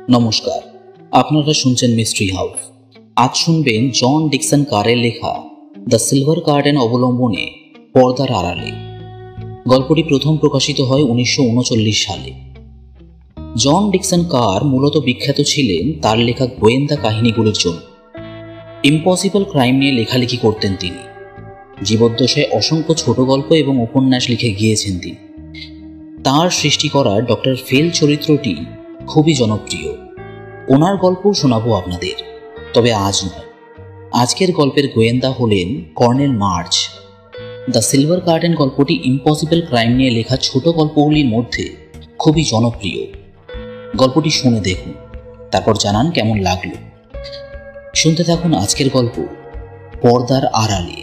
নমস্কার, আপনারা শুনছেন মিস্ট্রি হাউস। আজ শুনবেন জন ডিকসন কারের লেখা দ্য সিলভার কার্টেন অবলম্বনে পর্দার আড়ালে। গল্পটি প্রথম প্রকাশিত হয় 1939 সালে। জন ডিকসন কার মূলত বিখ্যাত ছিলেন তার লেখা গোয়েন্দা কাহিনীগুলির জন্য। ইম্পসিবল ক্রাইম নিয়ে লেখালেখি করতেন তিনি। জীবদ্দশায় অসংখ্য ছোট গল্প এবং উপন্যাস লিখে গিয়েছেন তিনি। তাঁর সৃষ্টি করা ডক্টর ফেল চরিত্রটি খুবই জনপ্রিয়। ওনার গল্পও শোনাবো আপনাদের, তবে আজ নয়। আজকের গল্পের গোয়েন্দা হলেন colonel March. The silver curtain গল্পটি ইম্পসিবল ক্রাইম নিয়ে লেখা ছোট গল্পগুলির মধ্যে খুবই জনপ্রিয়। গল্পটি শুনে দেখুন, তারপর জানান কেমন লাগলো। শুনতে থাকুন আজকের গল্প পর্দার আড়ালে।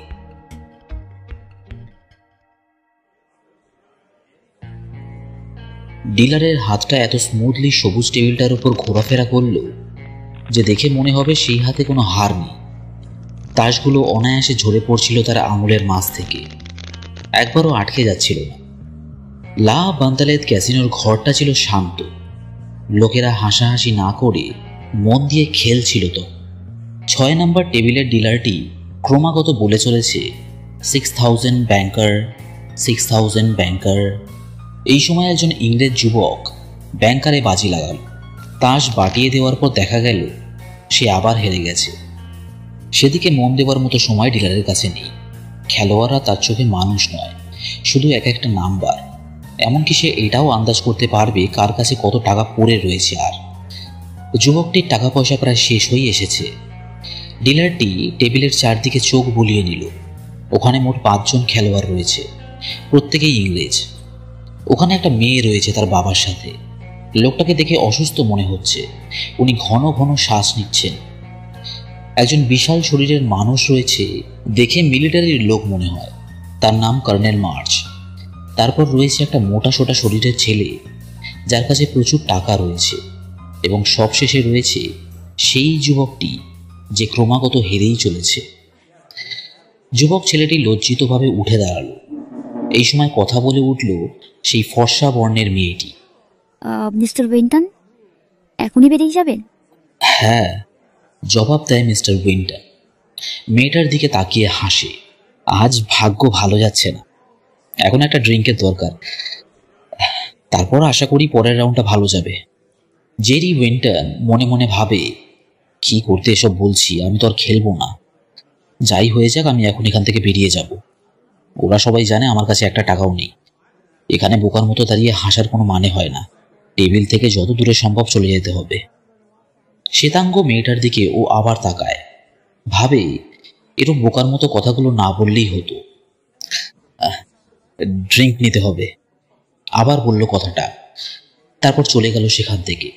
ডিলারের হাতটা এত স্মুথলি সবুজ টেবিলটার উপর ঘোরাফেরা করল যে দেখে মনে হবে সেই হাতে কোনো হার নেই। তাসগুলো অনায়াসে ঝরে পড়ছিল তার আঙুলের মাঝ থেকে, একবারও আটকে যাচ্ছিল না। লা বান্তালেত ক্যাসিনোর ঘরটা ছিল শান্ত। লোকেরা হাসাহাসি না করে মন দিয়ে খেলছিল। তো 6 নম্বর টেবিলের ডিলারটি ক্রমাগত বলে চলেছে 6000 ব্যাংকার, 6000 ব্যাংকার। এই সময় একজন ইংরেজ যুবক ব্যাংকারে বাজি লাগাল। তাস বাটিয়ে দেওয়ার পর দেখা গেল সে আবার হেরে গেছে। সেদিকে মন দেওয়ার মতো সময় ডিলারের কাছে নেই। খেলোয়াড়রা তার চোখে মানুষ নয়, শুধু এক একটা নাম্বার। এমনকি সে এটাও আন্দাজ করতে পারবে কার কাছে কত টাকা পড়ে রয়েছে। আর যুবকটির টাকা পয়সা প্রায় শেষ হয়ে এসেছে। ডিলারটি টেবিলের চারদিকে চোখ বুলিয়ে নিল। ওখানে মোট 5 জন খেলোয়াড় রয়েছে, প্রত্যেকেই ইংরেজ। ওখানে একটা মেয়ে রয়েছে তার বাবার সাথে। লোকটাকে দেখে অসুস্থ মনে হচ্ছে। উনি ঘন ঘন শ্বাস নিচ্ছেন। একজন বিশাল শরীরের মানুষ রয়েছে, দেখে মিলিটারির লোক মনে হয়। তার নাম কর্নেল মার্চ। তারপর রয়েছে একটা মোটা সোটা শরীরের ছেলে যার কাছে প্রচুর টাকা রয়েছে। এবং সবশেষে রয়েছে সেই যুবকটি যে ক্রমাগত হেরেই চলেছে। যুবক ছেলেটি লজ্জিতভাবে উঠে দাঁড়ালো। এই সময় কথা বলে উঠল সেই ফর্সা বর্ণের মেয়েটি। মিস্টার উইন্টন, এখনই বেরিয়ে যাবেন? হ্যাঁ, জবাব দেয় মিস্টার উইন্টন। মেয়েটার দিকে তাকিয়ে হাসে। আজ ভাগ্য ভালো যাচ্ছে না, এখন একটা ড্রিঙ্কের দরকার। তারপর আশা করি পরের রাউন্ডটা ভালো যাবে। জেরি উইন্টন মনে মনে ভাবে, কি করতে এসব বলছি, আমি তো আর খেলবো না। যাই হয়ে যাক, আমি এখন এখান থেকে বেরিয়ে যাব। ওরা সবাই জানে আমার কাছে একটা টাকাও নেই। এখানে বোকার মতো দাঁড়িয়ে হাসার কোনো মানে হয় না। টেবিল থেকে যত দূরে সম্ভব চলে যেতে হবে। শ্বেতাঙ্গ মেয়েটার দিকে ও আবার তাকায়, ভাবে এরকম বোকার মতো কথাগুলো না বললেই হতো। ড্রিঙ্ক নিতে হবে, আবার বলল কথাটা। তারপর চলে গেল সেখান থেকে।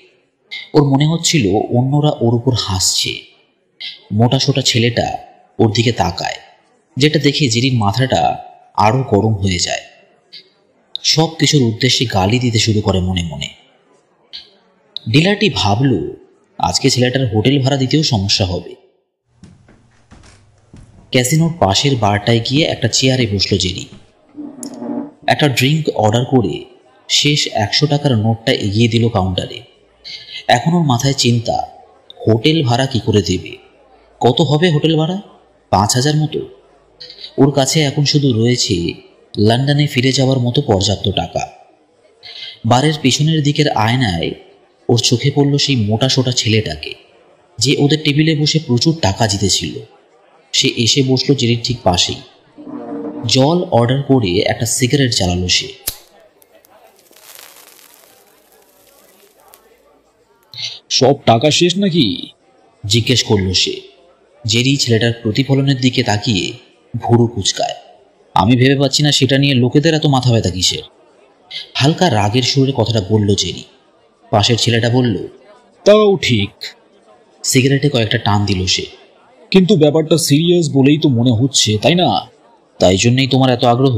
ওর মনে হচ্ছিল অন্যরা ওর উপর হাসছে। মোটা সোটা ছেলেটা ওর দিকে তাকায়, যেটা দেখে জেরির মাথাটা আরো গরম হয়ে যায়। সব কিছুর উদ্দেশ্যে গালি দিতে শুরু করে মনে মনে। ডিলারটি ভাবল আজকে ছেলেটার হোটেল ভাড়া দিতেও সমস্যা হবে। ক্যাসিনোর পাশের বারটায় গিয়ে একটা চেয়ারে বসলো জেরি। একটা ড্রিঙ্ক অর্ডার করে শেষ 100 টাকার নোটটা এগিয়ে দিল কাউন্টারে। এখন ওর মাথায় চিন্তা, হোটেল ভাড়া কি করে দেবে। কত হবে হোটেল ভাড়া? 5000 মতো। ওর কাছে এখন শুধু রয়েছে লন্ডনে ফিরে যাওয়ার মতো পর্যাপ্ত টাকা। বারের পেছনের দিকের আয়নায় ওর চোখে পড়ল সেই মোটা সোটা ছেলেটাকে, যে ওদের টেবিলে বসে প্রচুর টাকা জিতেছিল। সে এসে বসলো জেরির ঠিক পাশেই। জল অর্ডার করে একটা সিগারেট জ্বালালো সে। সব টাকা শেষ নাকি? জিজ্ঞেস করলো সে। জেরি ছেলেটার প্রতিফলনের দিকে তাকিয়ে ভুরু কুচকায়। আমি ভেবে পাচ্ছি না সেটা নিয়ে লোকেদের এত মাথা ব্যথা কিসের। হালকা রাগের সুরে কথাটা বলল জেরি। পাশের ছেলেটা বলল, তাও ঠিক। সিগারেটে কয়েকটা টান দিল সে। কিন্তু ব্যাপারটা সিরিয়াস বলেই তো মনে হচ্ছে, তাই না? তাই জন্যই তোমার এত আগ্রহ?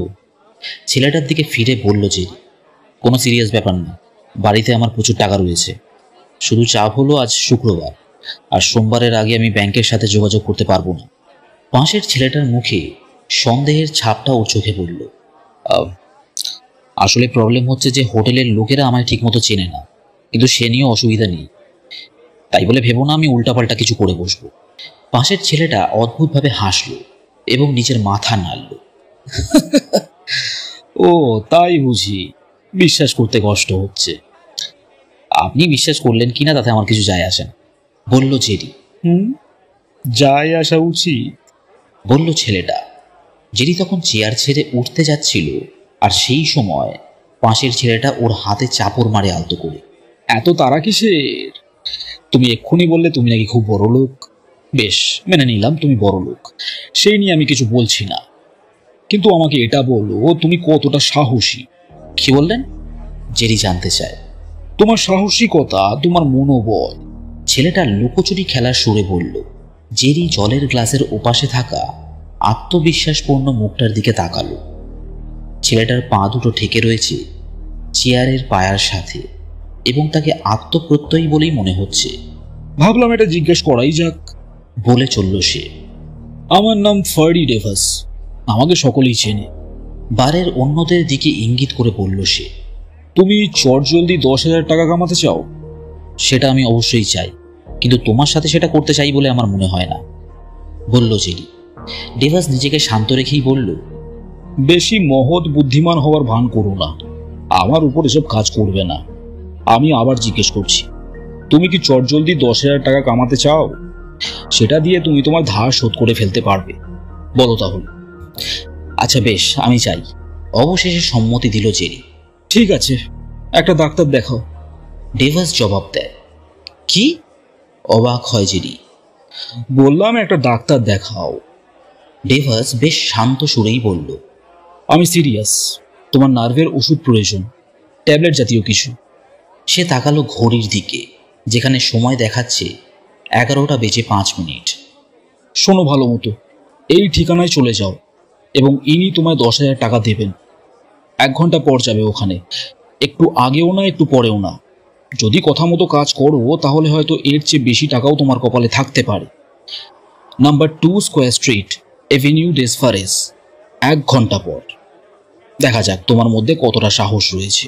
ছেলেটার দিকে ফিরে বলল জেরি, কোনো সিরিয়াস ব্যাপার না। বাড়িতে আমার প্রচুর টাকা রয়েছে। শুধু চাপ হলো আজ শুক্রবার, আর সোমবারের আগে আমি ব্যাংকের সাথে যোগাযোগ করতে পারবো না। পাশের ছেলেটার মুখে সন্দেহের ছাপটা ওর চোখে পড়ল। আসলে প্রবলেম হচ্ছে যে হোটেলের লোকেরা আমায় ঠিকমতো চেনে না, কিন্তু সে নিয়েও অসুবিধা নেই। তাই বলে ভেবো না আমি উল্টাপাল্টা কিছু করে বসবো। পাশের ছেলেটা অদ্ভুতভাবে হাসলো এবং নিজের মাথা নাড়ল। ও তাই বুঝি, বিশ্বাস করতে কষ্ট হচ্ছে। আপনি বিশ্বাস করলেন কিনা তাতে আমার কিছু যায় আসে না, বলল জেরি। যাই আসা উচিত, বলল ছেলেটা। জেরি তখন চেয়ার ছেড়ে উঠতে যাচ্ছিল, আর সেই সময় পাশের ছেলেটা ওর হাতে চাপড় মারে আলতো করে। এত তারা কিসের? তুমি এক্ষুনি বললে তুমি নাকি খুব বড় লোক। বেশ, মেনে নিলাম তুমি বড় লোক, সেই নিয়ে আমি কিছু বলছি না। কিন্তু আমাকে এটা বলো, তুমি কতটা সাহসী? কি বললেন? জেরি জানতে চায়। তোমার সাহসিকতা, তোমার মনোবল। ছেলেটা লুকোচুরি খেলার সুরে বলল। জেরি জলের গ্লাসের ওপাশে থাকা আত্মবিশ্বাসপূর্ণ মুখটার দিকে তাকালো। ছেলেটার পা দুটো ঠেকে রয়েছে চেয়ারের পায়ার সাথে, এবং তাকে আত্মপ্রত্যয়ী বলেই মনে হচ্ছে। ভাবলাম এটা জিজ্ঞেস করাই যাক, বলে চলল সে। আমার নাম ফার্ডি ডেভাস, আমাকে সকলেই চেনে। বারের অন্যদের দিকে ইঙ্গিত করে বলল সে। তুমি চটজলদি 10,000 টাকা কামাতে চাও? সেটা আমি অবশ্যই চাই, কিন্তু তোমার সাথে সেটা করতে চাই বলে আমার মনে হয় না, বলল জেরি। ডেভাস নিজেকে শান্ত রেখেই বলল, বেশি মহৎ বুদ্ধিমান হওয়ার ভান করো না, আমার উপর এসব কাজ করবে না। আমি আবার জিজ্ঞেস করছি, তুমি কি চটজলদি 10,000 টাকা কামাতে চাও? সেটা দিয়ে তুমি তোমার ধার শোধ করে ফেলতে পারবে। বলো তাহলে। আচ্ছা বেশ, আমি চাই, অবশেষে সম্মতি দিল জেরি। ঠিক আছে, একটা ডাক্তার দেখাও, ডেভাস জবাব দেয়। কি? অবাক হয় জেরি। বললাম একটা ডাক্তার দেখাও। ডেভাস বেশ শান্ত সুরেই বলল, আমি সিরিয়াস, তোমার নার্ভের ওষুধ প্রয়োজন, ট্যাবলেট জাতীয় কিছু। সে তাকালো ঘড়ির দিকে, যেখানে সময় দেখাচ্ছে 11:05। শোনো ভালো মতো, এই ঠিকানায় চলে যাও এবং ইনি তোমায় 10,000 টাকা দেবেন। 1 ঘন্টা পর যাবে ওখানে, একটু আগেও না একটু পরেও না। যদি কথা মতো কাজ করো তাহলে হয়তো এর চেয়ে বেশি টাকাও তোমার কপালে থাকতে পারে। নাম্বার 2 স্কোয়ার স্ট্রিট, এভিনিউ ডেস ফারেস। 1 ঘন্টা পর। দেখা যাক তোমার মধ্যে কতটা সাহস রয়েছে।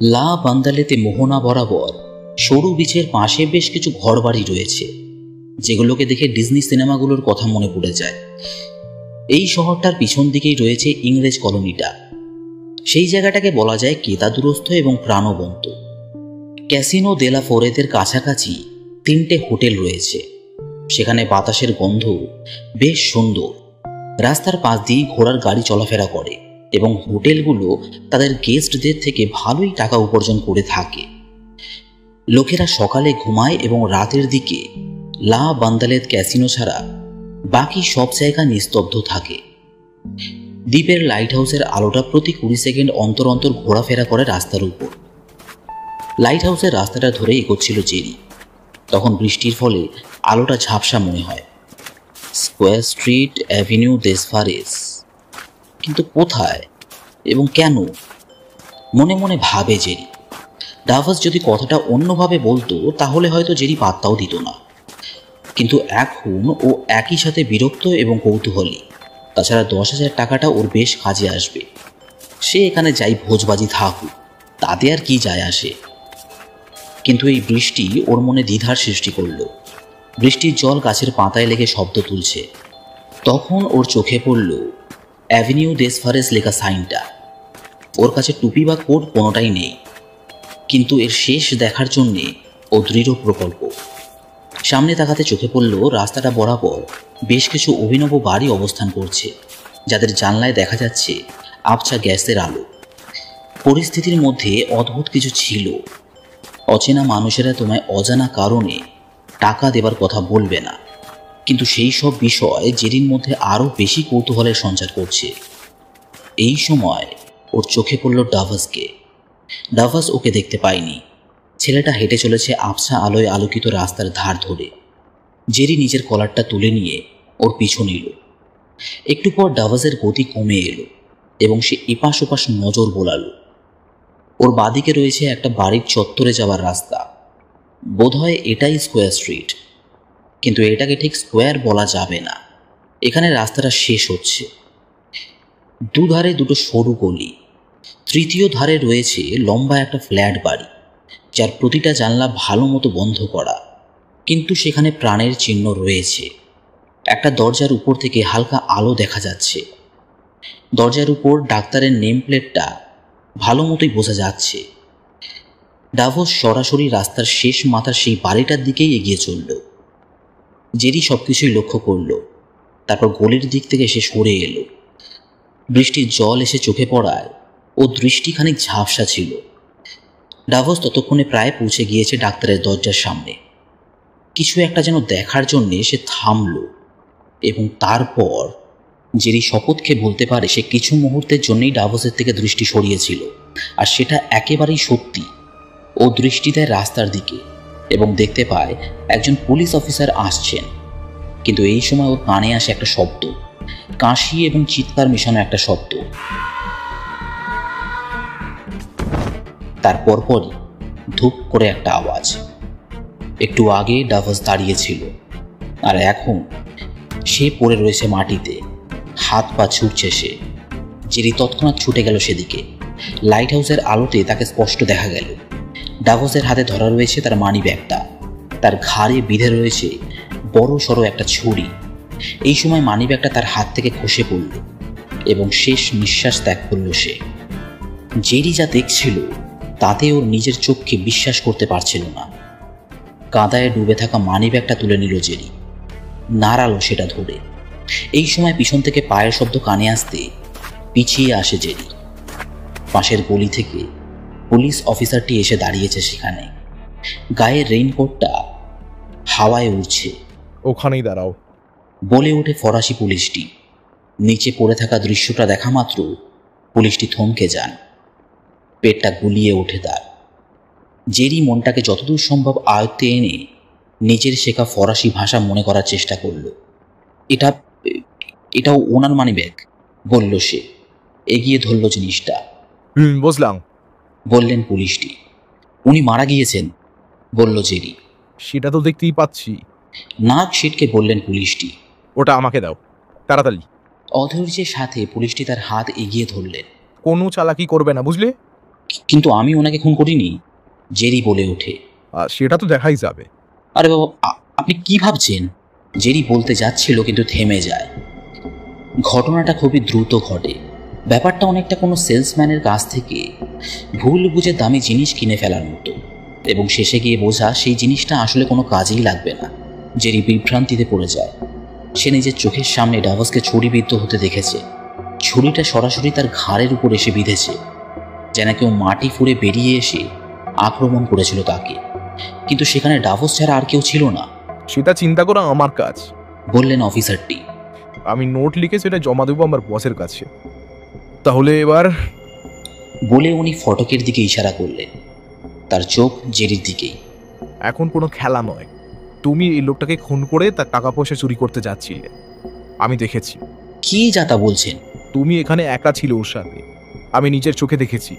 লা বান্দালেতে মোহনা বরাবর সরু বিচের পাশে বেশ কিছু ঘরবাড়ি রয়েছে, যেগুলোকে দেখে ডিজনি সিনেমাগুলোর কথা মনে পড়ে যায়। এই শহরটার পিছন দিকেই রয়েছে ইংরেজ কলোনিটা। সেই জায়গাটাকে বলা যায় কেতাদুরস্থ এবং প্রাণবন্ত। ক্যাসিনো দেলা ফোরেতের কাছাকাছি 3টে হোটেল রয়েছে। সেখানে বাতাসের গন্ধ বেশ সুন্দর। রাস্তার পাশ দিয়ে ঘোড়ার গাড়ি চলাফেরা করে এবং হোটেলগুলো তাদের গেস্টদের থেকে ভালোই টাকা উপার্জন করে থাকে। লোকেরা সকালে ঘুমায় এবং রাতের দিকে লা বান্দালেত ক্যাসিনো ছাড়া বাকি সব জায়গা নিস্তব্ধ থাকে। দ্বীপের লাইট হাউসের আলোটা প্রতি 20 সেকেন্ড অন্তর অন্তর ঘোরাফেরা করে রাস্তার উপর। লাইট হাউসের রাস্তাটা ধরে এগোচ্ছিল জেরি। তখন বৃষ্টির ফলে আলোটা ঝাপসা মনে হয়। স্কোয়ার স্ট্রিট, অ্যাভিনিউ দেস ফারেস, কিন্তু কোথায় এবং কেন? মনে মনে ভাবে জেরি। ডাভাস যদি কথাটা অন্যভাবে বলতো তাহলে হয়তো জেরি পাত্তাও দিত না, কিন্তু এখন ও একই সাথে বিরক্ত এবং কৌতূহলী। তাছাড়া 10,000 টাকাটা ওর বেশ কাজে আসবে। সে এখানে যাই ভোজবাজি থাকুক, তাতে আর কি যায় আসে। কিন্তু এই বৃষ্টি ওর মনে দ্বিধার সৃষ্টি করল। বৃষ্টির জল গাছের পাতায় লেগে শব্দ তুলছে। তখন ওর চোখে পড়ল অ্যাভিনিউ দেস ফারেস লেখা সাইনটা। ওর কাছে টুপি বা কোট কোনোটাই নেই, কিন্তু এর শেষ দেখার জন্যে ও দৃঢ় প্রকল্প। সামনে তাকাতে চোখে পড়ল রাস্তাটা বরাবর বেশ কিছু অভিনব বাড়ি অবস্থান করছে, যাদের জানলায় দেখা যাচ্ছে আবছা গ্যাসের আলো। পরিস্থিতির মধ্যে অদ্ভুত কিছু ছিল। অচেনা মানুষেরা তোমায় অজানা কারণে টাকা দেবার কথা বলবে না, কিন্তু সেই সব বিষয় জেরির মধ্যে আরও বেশি কৌতূহলের সঞ্চার করছে। এই সময় ওর চোখে পড়ল ডাভাসকে। ডাভাস ওকে দেখতে পায়নি। ছেলেটা হেঁটে চলেছে আবছা আলোয় আলোকিত রাস্তার ধার ধরে। জেরি নিজের কলারটা তুলে নিয়ে ওর পিছু নিল। একটু পর ডাভাসের গতি কমে এলো এবং সে এপাশ ওপাশ নজর বোলালো। ওর বাদিকে রয়েছে একটা বাড়ির চত্বরে যাওয়ার রাস্তা। বোধহয় এটাই স্কোয়ার স্ট্রিট, কিন্তু এটাকে ঠিক স্কোয়ার বলা যাবে না। এখানে রাস্তাটা শেষ হচ্ছে। দুধারে দুটো সরু গলি। তৃতীয় ধারে রয়েছে লম্বা একটা ফ্ল্যাট বাড়ি, যার প্রতিটা জানলা ভালো মতো বন্ধ করা, কিন্তু সেখানে প্রাণের চিহ্ন রয়েছে। একটা দরজার উপর থেকে হালকা আলো দেখা যাচ্ছে। দরজার উপর ডাক্তারের নেম প্লেটটা ভালো মতোই বোঝা যাচ্ছে। ডাভস সরাসরি রাস্তার শেষ মাথার সেই বাড়িটার দিকেই এগিয়ে চলল। জেরি সবকিছুই লক্ষ্য করল। তারপর গলির দিক থেকে সে সরে এলো। বৃষ্টির জল এসে চোখে পড়ায় ও দৃষ্টি খানিক ঝাপসা ছিল। ডাভস ততক্ষণে প্রায় পৌঁছে গিয়েছে ডাক্তারের দরজার সামনে। কিছু একটা যেন দেখার জন্যে সে থামল, এবং তারপর জেরি শপথ খেয়ে বলতে পারে সে কিছু মুহূর্তের জন্যই ডাভসের থেকে দৃষ্টি সরিয়েছিল, আর সেটা একেবারেই সত্যি। ও দৃষ্টি দেয় রাস্তার দিকে এবং দেখতে পায় একজন পুলিশ অফিসার আসছেন। কিন্তু এই সময় ওর কানে আসে একটা শব্দ, কাশি এবং চিৎকার মেশানো একটা শব্দ। তার পরপরই ধূপ করে একটা আওয়াজ। একটু আগে ডাভস দাঁড়িয়েছিল, আর এখন সে পড়ে রয়েছে মাটিতে, হাত পা ছুটছে সে। জেরি তৎক্ষণাৎ ছুটে গেল সেদিকে। লাইট হাউসের আলোতে তাকে স্পষ্ট দেখা গেল। ডাভসের হাতে ধরা রয়েছে তার মানি ব্যাগটা, তার ঘাড়ে বিঁধে রয়েছে বড় সড়ো একটা ছুরি। এই সময় মানি ব্যাগটা তার হাত থেকে খসে পড়ল এবং শেষ নিঃশ্বাস ত্যাগ করল সে। জেরি যা দেখছিল তাতে ওর নিজের চোখকে বিশ্বাস করতে পারছিল না। কাদায় ডুবে থাকা মানি ব্যাগটা তুলে নিল জেরি, নাড়ালো সেটা ধরে। এই সময় পিছন থেকে পায়ের শব্দ কানে আসতে পিছিয়ে আসে জেরি। পাশের গলি থেকে পুলিশ অফিসারটি এসে দাঁড়িয়েছে সেখানে। গায়ের রেইনকোটটা হাওয়ায় উড়ছে। ওখানেই দাঁড়াও, বলে ওঠে ফরাসি পুলিশটি। নিচে পড়ে থাকা দৃশ্যটা দেখা মাত্র পুলিশটি থমকে যান। পেটটা গুলিয়ে ওঠে তার। জেরি মনটাকে যতদূর সম্ভব আয়ত্তে এনে নিজের শেখা ফরাসি ভাষা মনে করার চেষ্টা করল। এটাও ওনার মানি ব্যাগ, বলল সে। এগিয়ে ধরল জিনিসটা। বুঝলাম, বললেন পুলিশটি। উনি মারা গিয়েছেন, বলল জেরি। সেটা তো দেখতেই পাচ্ছি। নাক সিটকে বললেন পুলিশটি। ওটা আমাকে দাও, তাড়াতাড়ি। অধৈর্যের সাথে পুলিশটি তার হাত এগিয়ে ধরলেন। কোনো চালাকি করবে না, বুঝলে? কিন্তু আমি ওনাকে খুন করিনি, জেরি বলে ওঠে। সেটা তো দেখাই যাবে। আরে বাবা, আপনি কি ভাবছেন? জেরি বলতে যাচ্ছিল কিন্তু থেমে যায়। ঘটনাটা খুবই দ্রুত ঘটে। ব্যাপারটা অনেকটা কোনো সেলসম্যানের কাছ থেকে ভুল বুঝে দামি জিনিস কিনে ফেলার মতো, এবং শেষে গিয়ে বোঝা সেই জিনিসটা আসলে কোনো কাজেই লাগবে না। জেরি বিভ্রান্তিতে পড়ে যায়। সে নিজের চোখের সামনে ডাভসকে ছুরিবিদ্ধ হতে দেখেছে। ছুরিটা সরাসরি তার ঘাড়ের উপর এসে বিঁধেছে, যেন কেউ মাটি ফুঁড়ে বেরিয়ে এসে আক্রমণ করেছিল তাকে। কিন্তু সেখানে ডাভস ছাড়া আর কেউ ছিল না। সেটা চিন্তা করা আমার কাজ, বললেন অফিসারটি। আমি নোট লিখে সেটা জমা দেবো আমার বসের কাছে। তাহলে এবার, বলে উনি ফটকের দিকে ইশারা করলেন। তার চোখ জেরির দিকেই। এখন কোনো খেলা নয়। তুমি এই লোকটাকে খুন করে তার টাকা পয়সা চুরি করতে যাচ্ছিলে, আমি দেখেছি। কি যাতা বলছেন? তুমি এখানে একা ছিল ওর সাথে, আমি নিজের চোখে দেখেছি।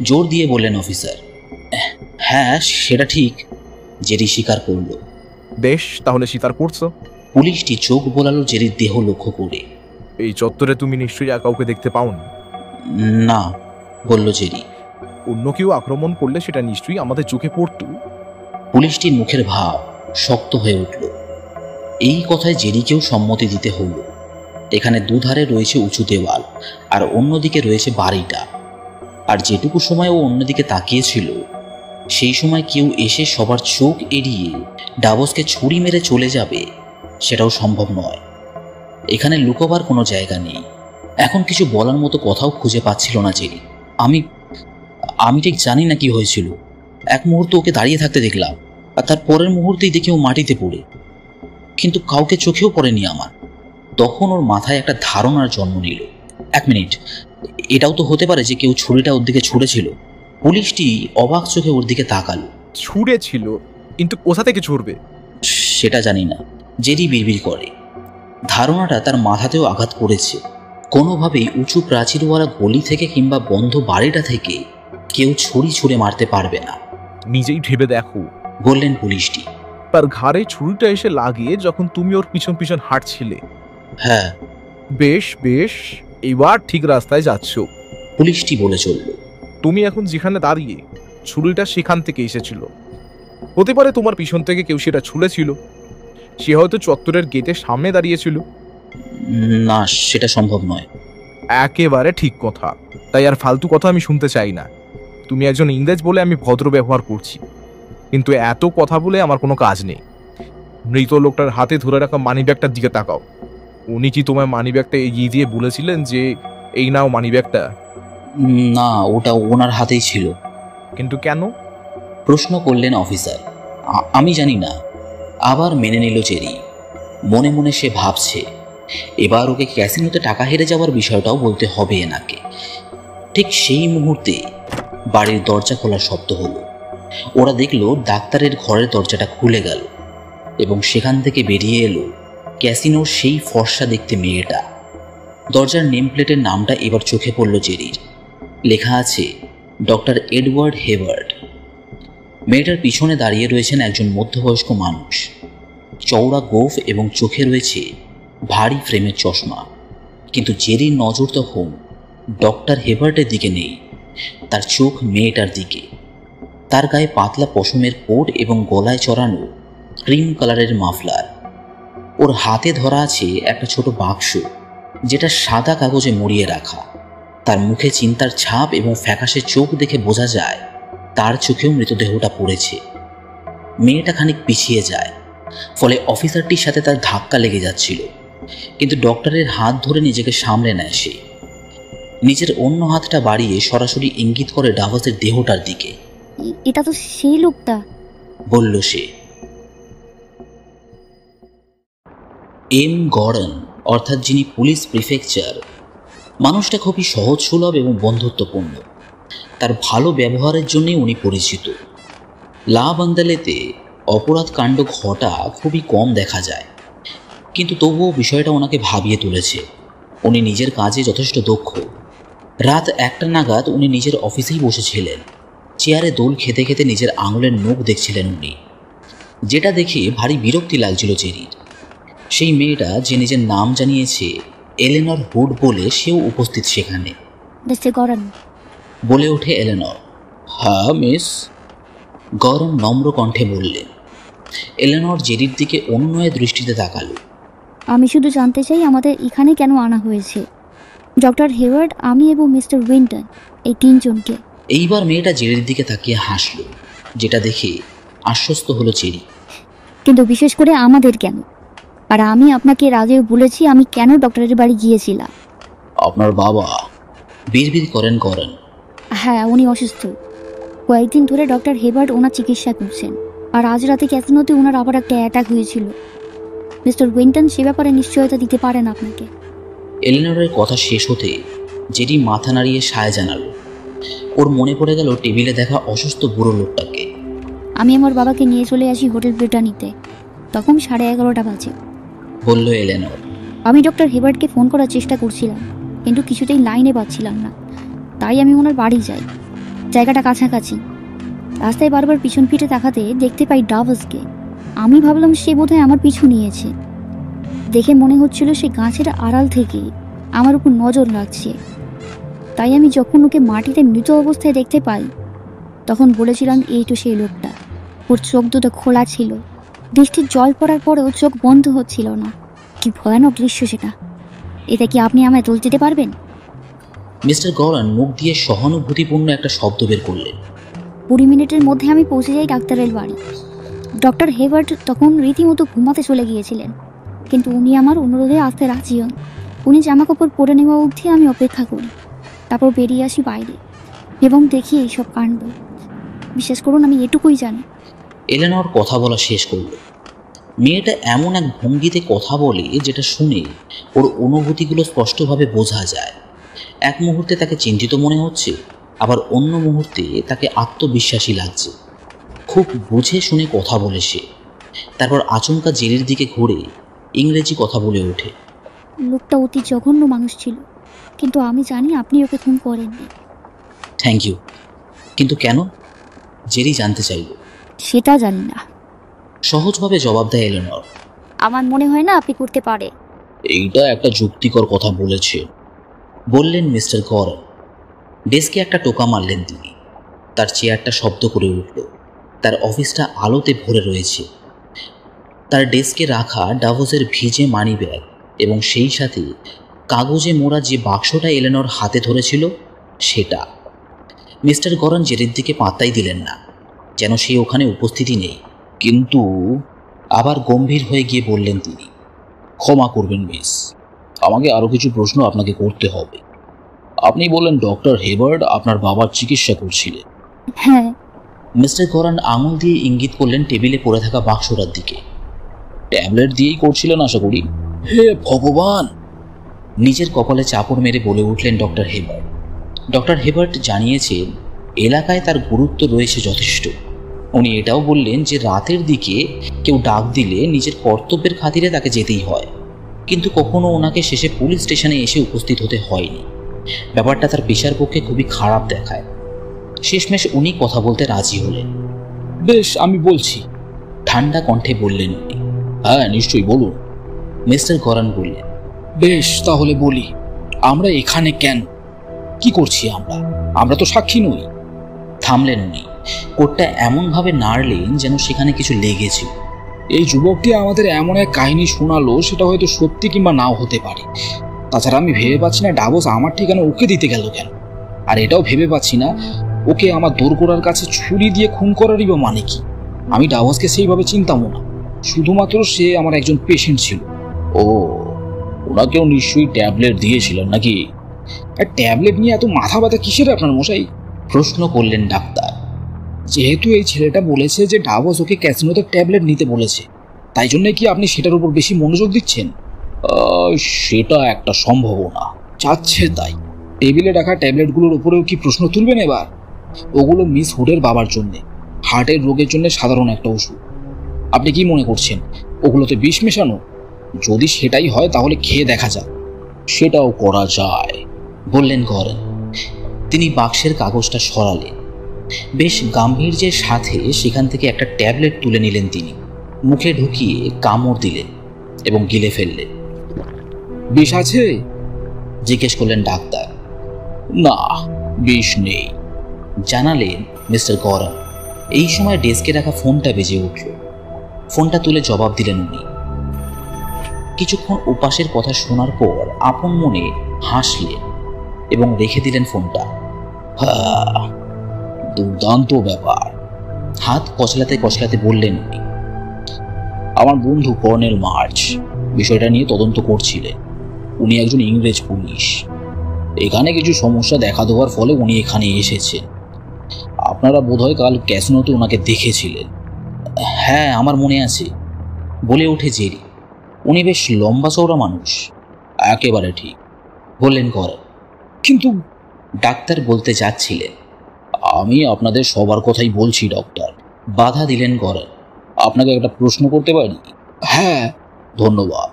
জোর দিয়ে বললেন অফিসার। হ্যাঁ, সেটা ঠিক, জেরি স্বীকার করল। বেশ, তাহলে স্বীকার করছো? পুলিশটি চোখ বোলালো জেরির দেহ লক্ষ্য করে। এই চত্বরে তুমি নিশ্চয়ই আর কাউকে দেখতে পাওনি? না, বলল জেরি। অন্য কেউ আক্রমণ করলে সেটা নিশ্চয়ই আমাদের চোখে পড়ত। পুলিশটির মুখের ভাব শক্ত হয়ে উঠল। এই কথায় জেরিকেও সম্মতি দিতে হলো। এখানে দুধারে রয়েছে উঁচু দেওয়াল, আর অন্যদিকে রয়েছে বাড়িটা। আর যেটুকু সময় ও অন্যদিকে তাকিয়েছিল, সেই সময় কেউ এসে সবার চোখ এড়িয়ে ডাভসকে ছুরি মেরে চলে যাবে সেটাও সম্ভব নয়। এখানে লুকোবার কোনো জায়গা নেই। এখন কিছু বলার মতো কথাও খুঁজে পাচ্ছিল না জেরি। আমি ঠিক জানি না কি হয়েছিল। এক মুহূর্ত ওকে দাঁড়িয়ে থাকতে দেখলাম, আর তার পরের মুহূর্তেই দেখি ও মাটিতে পড়ে, কিন্তু কাউকে চোখেও পড়েনি আমার। তখন ওর মাথায় একটা ধারণার জন্ম নিল। এক মিনিট, এটাও তো হতে পারে যে কেউ ছুরিটা ওর দিকে ছুঁড়েছিল। পুলিশটি অবাক চোখে ওর দিকে তাকালো। ছুঁড়েছিল? কিন্তু কোথা থেকে ছুড়বে? সেটা জানি না, জেরি বিড়বিড় করে। ধারণাটা তার মাথাতেও আঘাত করেছে। কোনোভাবেই উঁচু প্রাচীরওয়ালা গলি থেকে কিংবা বন্ধ বাড়িটা থেকে কেউ ছুরি ছুঁড়ে মারতে পারবে না। নিজেই ভেবে দেখো, বললেন পুলিশটি। তার ঘাড়ে ছুরিটা এসে লাগিয়ে যখন তুমি ওর পিছন পিছন হাঁটছিলে। হ্যাঁ। বেশ বেশ, এবার ঠিক রাস্তায় যাচ্ছ। পুলিশটি বলে চলল। তুমি এখন যেখানে দাঁড়িয়ে, ছুরিটা সেখান থেকে এসেছিল। হতে পারে তোমার পিছন থেকে কেউ সেটা ছুঁড়েছিল। সে হয়তো চত্বরের গেটের সামনে দাঁড়িয়েছিল। না, সেটা সম্ভব নয়। একেবারে ঠিক কথা। তাই আর ফালতু কথা আমি শুনতে চাই না। তুমি একজন ইংরেজ বলে আমি ভদ্র ব্যবহার করছি, কিন্তু এত কথা বলে আমার কোনো কাজ নেই। মৃত লোকটার হাতে ধরে রাখা মানিব্যাগটার দিকে তাকাও। উনি কি তোমার মানিব্যাগটা এগিয়ে দিয়ে বলেছিলেন যে এই নাও মানিব্যাগটা? না, ওটা ওনার হাতেই ছিল। কিন্তু কেন? প্রশ্ন করলেন অফিসার। আমি জানি না। আবার মেনে নিল জেরি। মনে মনে সে ভাবছে, এবার ওকে ক্যাসিনোতে টাকা হেরে যাওয়ার বিষয়টাও বলতে হবে এনাকে। ঠিক সেই মুহূর্তে বাড়ির দরজা খোলার শব্দ হলো। ওরা দেখলো ডাক্তারের ঘরের দরজাটা খুলে গেল এবং সেখান থেকে বেরিয়ে এলো ক্যাসিনোর সেই ফর্সা দেখতে মেয়েটা। দরজার নেম প্লেটের নামটা এবার চোখে পড়ল জেরির। লেখা আছে ডক্টর এডওয়ার্ড হেবার্ট। মেয়েটার পিছনে দাঁড়িয়ে রয়েছেন একজন মধ্যবয়স্ক মানুষ। চওড়া গোঁফ এবং চোখে রয়েছে ভারী ফ্রেমের চশমা। কিন্তু জেরির নজর তখন ডক্টর হেবার্টের দিকে নেই, তার চোখ মেয়েটার দিকে। তার গায়ে পাতলা পশমের কোট এবং গলায় চড়ানো ক্রিম কালারের মাফলার। ওর হাতে ধরা আছে একটা ছোট বাক্স, যেটা সাদা কাগজে মুড়িয়ে রাখা। তার মুখে চিন্তার ছাপ এবং ফ্যাকাশে চোখ দেখে বোঝা যায় তার চোখেও মৃতদেহটা পড়েছে। মেয়েটা খানিক পিছিয়ে যায়, ফলে অফিসারটির সাথে তার ধাক্কা লেগে যাচ্ছিল। কিন্তু ডক্টরের হাত ধরে নিজেকে সামলে নেয় সে। নিজের অন্য হাতটা বাড়িয়ে সরাসরি ইঙ্গিত করে ডাভাসের দেহটার দিকে। এটা তো সেই লোকটা, বলল সে। এম গর্ডন, অর্থাৎ যিনি পুলিশ প্রিফেকচার, মানুষটা খুবই সহজ সুলভ এবং বন্ধুত্বপূর্ণ। তার ভালো ব্যবহারের জন্যই উনি পরিচিত। লা বান্দালেতে অপরাধ কাণ্ড ঘটা খুবই কম দেখা যায়, কিন্তু তবুও বিষয়টা ওনাকে ভাবিয়ে তুলেছে। উনি নিজের কাজে যথেষ্ট দক্ষ। রাত 1টা নাগাদ উনি নিজের অফিসেই বসেছিলেন। চেয়ারে দোল খেতে খেতে নিজের আঙুলের নখ দেখছিলেন উনি, যেটা দেখে ভারী বিরক্তি লাগছিল জেরির। সেই মেয়েটা যে নিজের নাম জানিয়েছে এলেনর হুড বলে, সেও উপস্থিত সেখানে। মিস্টার গরন, বলে ওঠে এলেনর। হ্যাঁ মিস, গরম নম্র কণ্ঠে বললেন। এলেনর জেরির দিকে অনুনয় দৃষ্টিতে তাকালো। আমি শুধু জানতে চাই আমাদের এখানে কেন আনা হয়েছে। ডক্টর হেওয়ার্ড, আমি এবং মিস্টার উইন্টন, এই 3 জনকে। এইবার মেয়েটা জেরির দিকে তাকিয়ে হাসল, যেটা দেখে আশ্বস্ত হলো জেরি। কিন্তু বিশেষ করে আমাদের কেন? আর আমি আপনাকে এর আগেও বলেছি আমি কেন ডক্টরের বাড়ি গিয়েছিলাম। আপনার বাবা? বিড়বিড় করেন। হ্যাঁ, উনি অসুস্থ। কয়েকদিন ধরে ডক্টর হেবার্ট ওনার চিকিৎসা করছেন। আর আজ রাতে ক্যাসিনোতে ওনার আবার একটা অ্যাটাক হয়েছিল। মিস্টার উইন্টন সে ব্যাপারে নিশ্চয়তা দিতে পারেন আপনাকে। এলিনরের কথা শেষ হতে জেরি মাথা নাড়িয়ে সায় জানালো। ওর মনে পড়ে গেল টেবিলে দেখা অসুস্থ বুড়ো লোকটাকে। আমি আমার বাবাকে নিয়ে চলে আসি হোটেল ব্রিটানিতে, তখন 11:30 বাজে, বলল এলেনর। আমি ডক্টর হেবার্টকে ফোন করার চেষ্টা করছিলাম, কিন্তু কিছুতেই লাইনে পাচ্ছিলাম না। তাই আমি ওনার বাড়ি যাই। জায়গাটা কাছাকাছি। রাস্তায় বারবার পিছন ফিরে তাকাতে দেখতে পাই ডাভাসকে। আমি ভাবলাম সে বোধহয় আমার পিছু নিয়েছে। দেখে মনে হচ্ছিল সে গাছের আড়াল থেকে আমার উপর নজর রাখছে। তাই আমি যখন ওকে মাটিতে মৃত অবস্থায় দেখতে পাই, তখন বলেছিলাম এই তো সেই লোকটা। ওর চোখ দুটো খোলা ছিল, দৃষ্টির জল পড়ার পরেও চোখ বন্ধ হচ্ছিল না। কি ভয়ানক দৃশ্য সেটা! এটা কি আপনি আমায় দোষ দিতে পারবেন? মিস্টার গরন মুখ দিয়ে সহানুভূতিপূর্ণ একটা শব্দ বের করলেন। 20 মিনিটের মধ্যে আমি পৌঁছে যাই ডাক্তারের বাড়ি। ডক্টর হেবার্ট তখন রীতিমতো ঘুমাতে চলে গিয়েছিলেন, কিন্তু উনি আমার অনুরোধে আসতে রাজি হন। উনি জামাকাপড় পরে নেওয়া অবধি আমি অপেক্ষা করি। তারপর বেরিয়ে আসি বাইরে এবং দেখি এইসব কাণ্ড। বিশ্বাস করুন, আমি এটুকুই জানি। এলেনর কথা বলা শেষ করল। মেয়েটা এমন এক ভঙ্গিতে কথা বলে যেটা শুনে ওর অনুভূতিগুলো স্পষ্টভাবে বোঝা যায়। এক মুহূর্তে তাকে চিন্তিত মনে হচ্ছে, আবার অন্য মুহূর্তে তাকে আত্মবিশ্বাসী লাগছে। খুব বুঝে শুনে কথা বলে সে। তারপর আচমকা জেরির দিকে ঘুরে ইংরেজি কথা বলে ওঠে। লোকটা অতি জঘন্য মানুষ ছিল, কিন্তু আমি জানি আপনি ওকে খুন করেননি। Thank you. কিন্তু কেন? জেরি জানতে চাইল। সেটা জানি না, সহজভাবে জবাব দেয় এলেনর। আমার মনে হয় না আপনি করতে পারে। এইটা একটা যুক্তিকর কথা বলেছে, বললেন মিস্টার গরন। ডেস্কে একটা টোকা মারলেন তিনি। তার চেয়ারটা শব্দ করে উঠল। তার অফিসটা আলোতে ভরে রয়েছে। তার ডেস্কে রাখা ডাভোসের ভিজে মানি ব্যাগ এবং সেই সাথে কাগজে মোড়া যে বাক্সটা এলেনর হাতে ধরেছিল সেটা। মিস্টার গরান জেরির দিকে পাত্তাই দিলেন না, যেন সে ওখানে উপস্থিতি নেই। কিন্তু আবার গম্ভীর হয়ে গিয়ে বললেন তিনি, ক্ষমা করবেন মিস, আমাকে আরও কিছু প্রশ্ন আপনাকে করতে হবে। আপনি বললেন ডক্টর হেবার্ড আপনার বাবার চিকিৎসা করছিলেন। হ্যাঁ। মিস্টার গরান আঙুল দিয়ে ইঙ্গিত করলেন টেবিলে পড়ে থাকা বাক্সটার দিকে। ট্যাবলেট দিয়েই করছিলেন আশা করি। হে ভগবান! নিজের কপালে চাপড় মেরে বলে উঠলেন ডক্টর হেবার্ট। ডক্টর হেবার্ট জানিয়েছেন এলাকায় তার গুরুত্ব রয়েছে যথেষ্ট। উনি এটাও বললেন যে রাতের দিকে কেউ ডাক দিলে নিজের কর্তব্যের খাতিরে তাকে যেতেই হয়, কিন্তু কখনো ওনাকে শেষে পুলিশ স্টেশনে এসে উপস্থিত হতে হয়নি। ব্যাপারটা তার পেশার পক্ষে খুবই খারাপ দেখায়। শেষমেশ উনি কথা বলতে রাজি হলেন। বেশ, আমি বলছি, ঠান্ডা কণ্ঠে বললেন উনি। হ্যাঁ নিশ্চয়ই বলুন। মিস্টার গরান বললেন, বেশ তাহলে বলি, আমরা এখানে কেন, কি করছি আমরা তো সাক্ষী নই। থামলেন উনি। কোটটা এমনভাবে নাড়লেন যেন সেখানে কিছু লেগেছিল। এই যুবকটি আমাদের এমন এক কাহিনী শোনালো, সেটা হয়তো সত্যি কিংবা নাও হতে পারে। তাছাড়া আমি ভেবে পাচ্ছি না ডাভোস আমার ঠিকানা ওকে দিতে গেল কেন, আর এটাও ভেবে পাচ্ছি না ওকে আমার দোরগোড়ার কাছে ছুরি দিয়ে খুন করারই বা মানে কি। আমি ডাভোসকে সেইভাবে চিনতামও না, শুধুমাত্র সে আমার একজন পেশেন্ট ছিল। ও, ওনাকেও নিশ্চয়ই ট্যাবলেট দিয়েছিলেন নাকি? ট্যাবলেট নিয়ে এত মাথা ব্যথা কিসের আপনার মশাই? প্রশ্ন করলেন ডাক্তার। যেহেতু এই ছেলেটা বলেছে যে ডাভোস ওকে ক্যাসিনোতে ট্যাবলেট নিতে বলেছে, তাই জন্য কি আপনি সেটার উপর বেশি মনোযোগ দিচ্ছেন? সেটা একটা সম্ভাবনা, চাচ্ছে তাই। টেবিলে রাখা ট্যাবলেটগুলোর উপরেও কি প্রশ্ন তুলবেন এবার? ওগুলো মিস হুডের বাবার জন্যে, হার্টের রোগের জন্য সাধারণ একটা ওষুধ। আপনি কি মনে করছেন ওগুলোতে বিষ মেশানো? যদি সেটাই হয় তাহলে খেয়ে দেখা যাক। সেটাও করা যায়, বললেন গরান। তিনি বাক্সের কাগজটা সরালেন। বেশ গাম্ভীর্যের সাথে সেখান থেকে একটা ট্যাবলেট তুলে নিলেন তিনি। মুখে ঢুকিয়ে কামড় দিলেন এবং গিলে ফেললেন। বিষ আছে? জিজ্ঞেস করলেন ডাক্তার। না, বিষ নেই, জানালেন মিস্টার গরান। এই সময় ডেস্কে রাখা ফোনটা বেজে উঠল। ফোনটা তুলে জবাব দিলেন উনি। কিছুক্ষণ উপাসের কথা শোনার পর আপন মনে হাসলেন এবং রেখে দিলেন ফোনটা। দুর্দান্ত ব্যাপার, হাত কচলাতে কচলাতে বললেন উনি। আমার বন্ধু কর্নেল মার্চ বিষয়টা নিয়ে তদন্ত করছিলেন। উনি একজন ইংরেজ পুলিশ। এখানে কিছু সমস্যা দেখা দেওয়ার ফলে উনি এখানে এসেছেন। আপনারা বোধহয় কাল ক্যাসিনোতে ওনাকে দেখেছিলেন। হ্যাঁ, আমার মনে আছে, বলে ওঠে জেরি। উনি বেশ লম্বা চওড়া মানুষ। একেবারে ঠিক, বললেন গরান। কিন্তু ডাক্তার বলতে যাচ্ছিলেন। আমি আপনাদের সবার কথাই বলছি ডক্টর, বাধা দিলেন গরান। আপনাকে একটা প্রশ্ন করতে পারি? হ্যাঁ। ধন্যবাদ।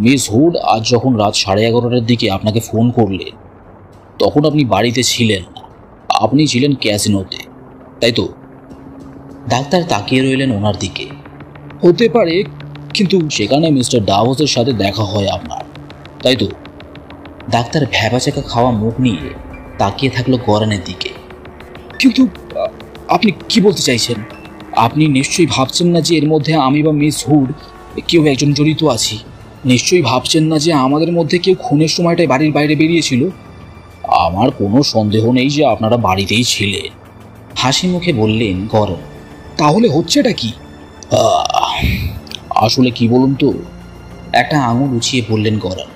মিস হুড আজ যখন রাত 11:30টার দিকে আপনাকে ফোন করলেন, তখন আপনি বাড়িতে ছিলেন না, আপনি ছিলেন ক্যাসিনোতে, তাই তো? ডাক্তার তাকিয়ে রইলেন ওনার দিকে। হতে পারে, কিন্তু সেখানে মিস্টার ডাভোসের সাথে দেখা হয় আপনার, তাই তো? ডাক্তার ভ্যাবাচাকা খাওয়া মুখ নিয়ে তাকিয়ে থাকলো গরানের দিকে। কিন্তু আপনি কি বলতে চাইছেন? আপনি নিশ্চয়ই ভাবছেন না যে এর মধ্যে আমি বা মিস হুড কেউ একজন জড়িত আছি? নিশ্চয়ই ভাবছেন না যে আমাদের মধ্যে কেউ খুনের সময়টায় বাড়ির বাইরে বেরিয়েছিল? আমার কোনো সন্দেহ নেই যে আপনারা বাড়িতেই ছিলেন, হাসি মুখে বললেন গরান। তাহলে হচ্ছেটা কি? আসলে কি বলুন তো, একটা আঙুল উঁচিয়ে বললেন গরান।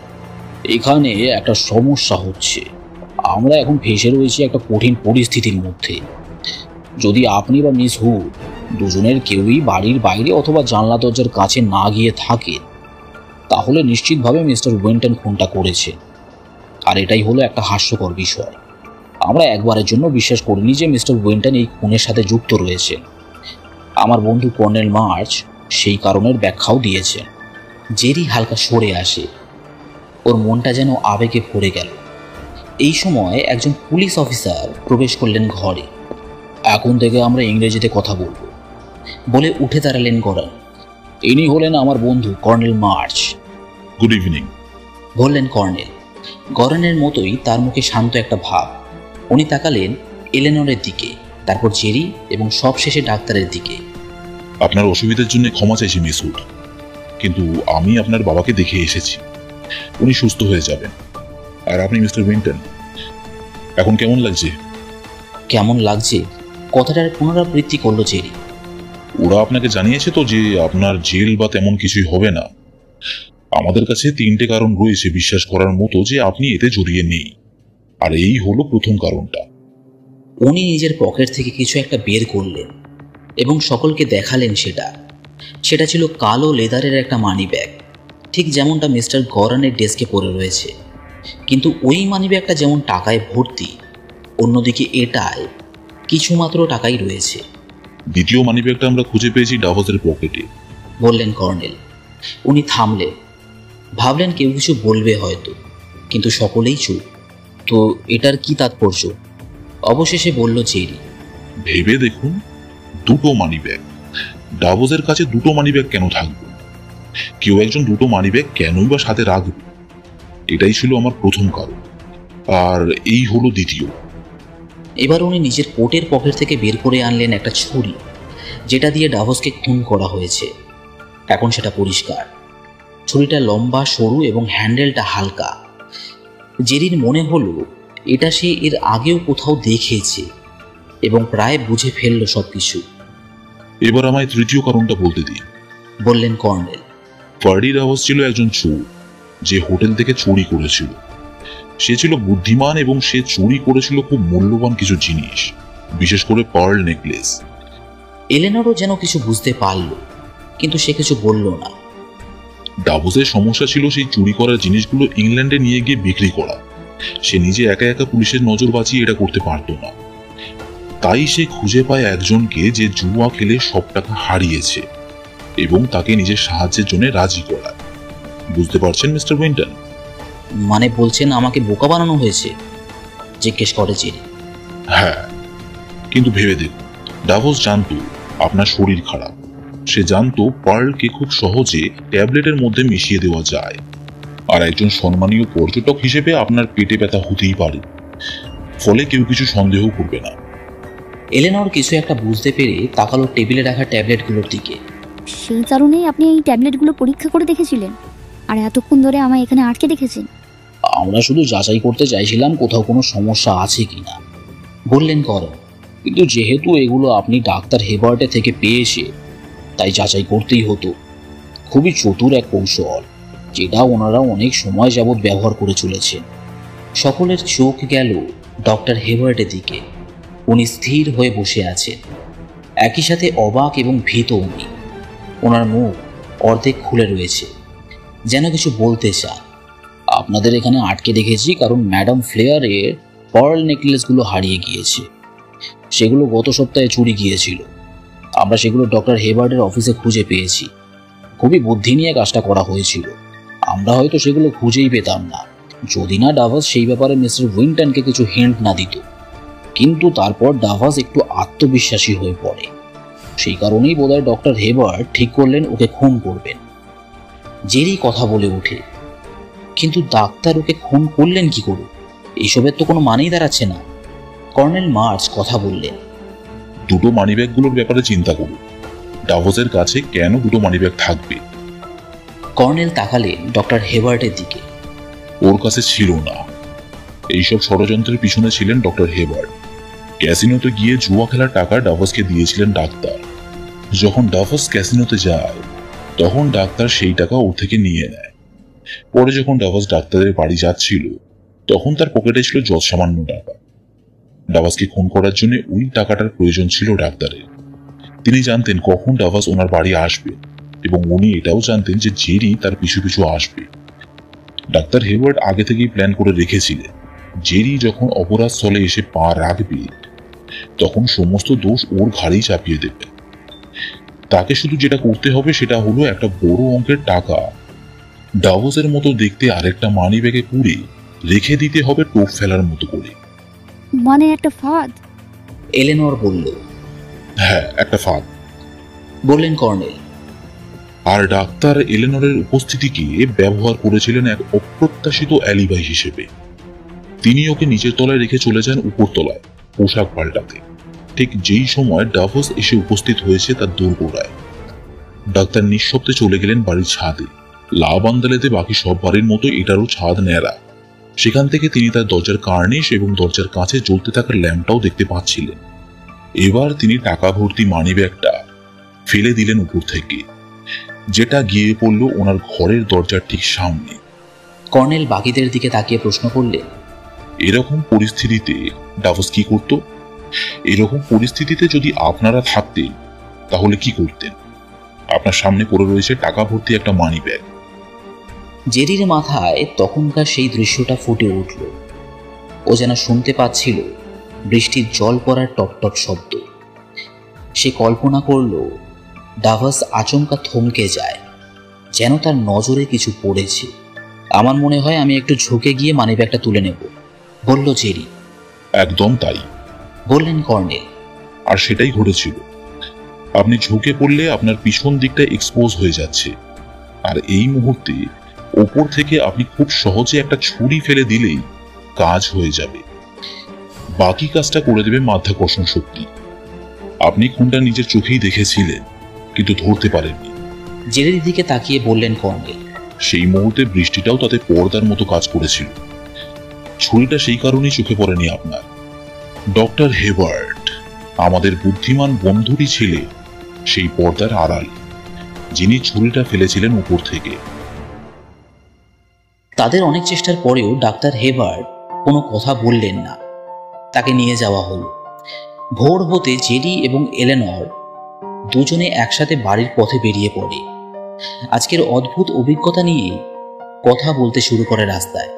এখানে একটা সমস্যা হচ্ছে। আমরা এখন ফেঁসে রয়েছি একটা কঠিন পরিস্থিতির মধ্যে। যদি আপনি বা মিস হুড দুজনের কেউই বাড়ির বাইরে অথবা জানলা দরজার কাছে না গিয়ে থাকেন, তাহলে নিশ্চিতভাবে মিস্টার উইন্টন খুনটা করেছে। আর এটাই হলো একটা হাস্যকর বিষয়। আমরা একবারের জন্য বিশ্বাস করিনি যে মিস্টার উইন্টন এই খুনের সাথে যুক্ত রয়েছে। আমার বন্ধু কর্নেল মার্চ সেই কারণের ব্যাখ্যাও দিয়েছেন। জেরি হালকা সরে আসে। ওর মনটা যেন আবেগে ভরে গেল। এই সময় একজন পুলিশ অফিসার প্রবেশ করলেন ঘরে। এখন থেকে আমরা ইংরেজিতে কথা বলবো, বলে উঠে দাঁড়ালেন গরান। ইনি হলেন আমার বন্ধু কর্নেল মার্চ। গুড ইভিনিং, বললেন কর্নেল। গরানের মতোই তার মুখে শান্ত একটা ভাব। উনি তাকালেন এলেনরের দিকে, তারপর জেরি এবং সবশেষে ডাক্তারের দিকে। আপনার অসুবিধার জন্য ক্ষমা চাইছি মিস হুড, কিন্তু আমি আপনার বাবাকে দেখে এসেছি। উনি সুস্থ হয়ে যাবেন। আর আপনি মিস্টার উইন্টন, এখন কেমন লাগছে? কেমন লাগছে কথাটার পুনরাবৃত্তি করলো জেরি। ওরা আপনাকে জানিয়েছে তো যে আপনার জেল বা তেমন কিছুই হবে না? আমাদের কাছে 3টে কারণ রয়েছে বিশ্বাস করার মতো যে আপনি এতে জড়িয়ে নেই, আর এই হলো প্রথম কারণটা। উনি নিজের পকেট থেকে কিছু একটা বের করলেন এবং সকলকে দেখালেন। সেটা ছিল কালো লেদারের একটা মানি ব্যাগ, ঠিক যেমনটা মিস্টার গরানের ডেস্কে পড়ে রয়েছে। কিন্তু ওই মানি ব্যাগটা যেমন টাকায় ভর্তি, অন্যদিকে এটায় কিছুমাত্র টাকাই রয়েছে। দ্বিতীয় মানিব্যাগটা আমরা খুঁজে পেয়েছি ডাভসের পকেটে, বললেন কর্নেল। উনি থামলেন, ভাবলেন কেউ কিছু বলবে হয়তো, কিন্তু সকলেই চুপ। তো এটার কি তাৎপর্য? অবশেষে বলল জেরি। ভেবে দেখুন, 2টো মানিব্যাগ। ডাভসের কাছে 2টো মানিব্যাগ কেন থাকবে? কেউ একজন 2টো মানিব্যাগ কেনই বা সাথে রাখবে? এটাই ছিল আমার প্রথম কারণ, আর এই হলো দ্বিতীয়। এবার উনি নিজের কোটের পকেট থেকে বের করে আনলেন একটা ছুরি, যেটা দিয়ে ডাভসকে খুন করা হয়েছে। এখন সেটা পরিষ্কার। ছুরিটা লম্বা, সরু এবং হ্যান্ডেলটা হালকা। জেরির মনে হলো এটা সে এর আগেও কোথাও দেখেছে এবং প্রায় বুঝে ফেলল সবকিছু। এবার আমায় তৃতীয় কারণটা বলতে দিন, বললেন কর্নেল। ফার্ডি ডাভস ছিল একজন চোর যে হোটেল থেকে চুরি করেছিল। সে ছিল বুদ্ধিমান এবং সে চুরি করেছিল খুব মূল্যবান কিছু জিনিস, বিশেষ করে পার্ল নেকলেস। এলেনরও যেন কিছু বুঝতে পারল, কিন্তু সে কিছু বলল না। ডাভসের সমস্যা ছিল সেই চুরি করার জিনিসগুলো ইংল্যান্ডে নিয়ে গিয়ে বিক্রি করা। সে নিজে একা একা পুলিশের নজর বাঁচিয়ে এটা করতে পারত না। তাই সে খুঁজে পায় একজনকে যে জুয়া খেলে সব টাকা হারিয়েছে এবং তাকে নিজের সাহায্যের জন্য রাজি করায়। বুঝতে পারছেন মিস্টার উইন্টন? মানে বলছেন আমাকে বোকা বানানো হয়েছে? জিজ্ঞেস করে জেরি। হ্যাঁ, কিন্তু ভেবে দেখুন, ডাভস জানতো আপনার শরীর খারাপ। সে জানতো পার্লকে খুব সহজে ট্যাবলেটের মধ্যে মিশিয়ে দেওয়া যায়, আর একজন সম্মানীয় পর্যটক হিসেবে আপনার পেটে ব্যথা হতেই পারে। ফলে কেউ কিছু সন্দেহ করবে না। এলেনর কিছু একটা বুঝতে পেরে তাকালো টেবিলে রাখা ট্যাবলেটগুলোর দিকে। সেই কারণেই আপনি এই ট্যাবলেটগুলো পরীক্ষা করে দেখেছিলেন, আর এতক্ষণ ধরে আমায় এখানে আটকে রেখেছেন? আমরা শুধু যাচাই করতে চাইছিলাম কোথাও কোনো সমস্যা আছে কিনা, বললেন করেন। কিন্তু যেহেতু এগুলো আপনি ডাক্তার হেবার্টে থেকে পেয়েছে, তাই যাচাই করতেই হতো। খুবই চতুর এক কৌশল, যেটা ওনারা অনেক সময় যাবৎ ব্যবহার করে চলেছেন। সকলের চোখ গেল ডক্টর হেবার্টের দিকে। উনি স্থির হয়ে বসে আছেন, একই সাথে অবাক এবং ভীত উনি। ওনার মুখ অর্ধেক খুলে রয়েছে, যেন কিছু বলতে চান। আপনাদের এখানে আটকে রেখেছি কারণ ম্যাডাম ফ্লেয়ারের পার্ল নেকলেসগুলো হারিয়ে গিয়েছে। সেগুলো গত সপ্তাহে চুরি গিয়েছিল। আমরা সেগুলো ডক্টর হেবার্টের অফিসে খুঁজে পেয়েছি। খুবই বুদ্ধি নিয়ে কাজটা করা হয়েছিল। আমরা হয়তো সেগুলো খুঁজেই পেতাম না যদি না ডাভাস সেই ব্যাপারে মিস্টার উইন্টনকে কিছু হিন্ট না দিত। কিন্তু তারপর ডাভাস একটু আত্মবিশ্বাসী হয়ে পড়ে। সেই কারণেই বোধহয় ডক্টর হেবার্ট ঠিক করলেন ওকে খুন করবেন। জেরি কথা বলে ওঠে, কিন্তু ডাক্তার ওকে খুন করলেন কি করে? এইসবের তো কোনো মানেই দাঁড়াচ্ছে না। কর্নেল মার্চ কথা বললেন। 2টো মানিব্যাগগুলোর ব্যাপারে চিন্তা করুন। ডাভসের কাছে কেন 2টো মানিব্যাগ থাকবে? কর্নেল তাকালেন ডক্টর হেবার্টের দিকে। ওর কাছে ছিল না। এইসব ষড়যন্ত্রের পিছনে ছিলেন ডক্টর হেবার্ট। ক্যাসিনোতে গিয়ে জুয়া খেলার টাকা ডাভসকে দিয়েছিলেন ডাক্তার। যখন ডাভস ক্যাসিনোতে যায়, তখন ডাক্তার সেই টাকা ওর থেকে নিয়ে নেয়। পরে যখন ডাভস ডাক্তারের বাড়ি যাচ্ছিল, তখন তার পকেটে ছিল যৎসামান্য টাকা। ডাভাসকে খুন করার জন্য ওই টাকাটার প্রয়োজন ছিল ডাক্তারের। তিনি জানতেন কখন ডাভাস ওনার বাড়ি আসবে, এবং উনি এটাও জানতেন যে জেরি তার পিছু পিছু আসবে। ডাক্তার হেবার্ট আগে থেকেই প্ল্যান করে রেখেছিলেন জেরি যখন অপরাধ স্থলে এসে পা রাখবে, তখন সমস্ত দোষ ওর ঘাড়েই চাপিয়ে দেবে। তাকে শুধু যেটা করতে হবে সেটা হলো একটা বড় অঙ্কের টাকা ডাভসের মতো দেখতে আরেকটা মানি ব্যাগে পুরে রেখে দিতে হবে টোপ ফেলার মতো করে। মানে একটা ফাঁদ? এলেনর বলল। হ্যাঁ, একটা ফাঁদ, বললেন কর্নেল। আর ডাক্তার এলেনরের উপস্থিতিকে ব্যবহার করেছিলেন এক অপ্রত্যাশিত অ্যালিবাই হিসেবে। তিনি ওকে নিচের তলায় রেখে চলে যান উপর তলায় পোশাক পাল্টাতে। ঠিক যেই সময় ডাভস এসে উপস্থিত হয়েছে তার দোরগোড়ায়। ডাক্তার নিঃশব্দে চলে গেলেন বাড়ির ছাদে। লাভ আন্দালেতে বাকি সব বাড়ির মতো এটারও ছাদ ন্যাড়া। সেখান থেকে তিনি তার দরজার কার্নিশ এবং দরজার কাছে জ্বলতে থাকা ল্যাম্পটাও দেখতে পাচ্ছিলেন। এবার তিনি টাকা ভর্তি মানিব্যাগটা ফেলে দিলেন উপর থেকে, যেটা গিয়ে পড়ল ওনার ঘরের দরজার ঠিক সামনে। কর্নেল বাকিদের দিকে তাকিয়ে প্রশ্ন করলেন, এরকম পরিস্থিতিতে ডাভস কি করত? এরকম পরিস্থিতিতে যদি আপনারা থাকতেন তাহলে কি করতেন? আপনার সামনে পড়ে রয়েছে টাকা ভর্তি একটা মানিব্যাগ। জেরির মাথায় তখনকার সেই দৃশ্যটা ফুটে উঠল। ও যেন শুনতে পাচ্ছিল বৃষ্টির জল পড়ার টপটপ শব্দ। সে কল্পনা করল ডাভাস আচমকা থমকে যায়, যেন তার নজরে কিছু পড়েছে। আমার মনে হয় আমি একটু ঝুঁকে গিয়ে মানিব্যাগটা তুলে নেব, বলল জেরি। একদম তাই, বললেন কর্নেল। আর সেটাই ঘটেছিল। আপনি ঝুঁকে পড়লে আপনার পিছন দিকটা এক্সপোজ হয়ে যাচ্ছে, আর এই মুহূর্তে ওপর থেকে আপনি খুব সহজে একটা ছুরি ফেলে দিলেই কাজ হয়ে যাবে। বাকি কাজটা করে দেবে মাধ্যাকর্ষণ শক্তি। আপনি খুনটা নিজের চোখেই দেখেছিলেন, কিন্তু ধরতে পারেননি। জেরির দিকে তাকিয়ে বললেন কর্নেল। সেই মুহূর্তে বৃষ্টিটাও তাতে পর্দার মতো কাজ করেছিল। ছুরিটা সেই কারণেই চোখে পড়েনি আপনার। ডক্টর হেবার্ট আমাদের বুদ্ধিমান বন্ধুরই ছিলেন সেই পর্দার আড়ালে, যিনি ছুরিটা ফেলেছিলেন উপর থেকে। তাদের অনেক চেষ্টার পরেও ডাক্তার হেবার্ট কোনো কথা বললেন না। তাকে নিয়ে যাওয়া হলো। ভোর হতে জেরি এবং এলেনর দুজনে একসাথে বাড়ির পথে বেরিয়ে পড়ে। আজকের অদ্ভুত অভিজ্ঞতা নিয়ে কথা বলতে শুরু করে রাস্তায়।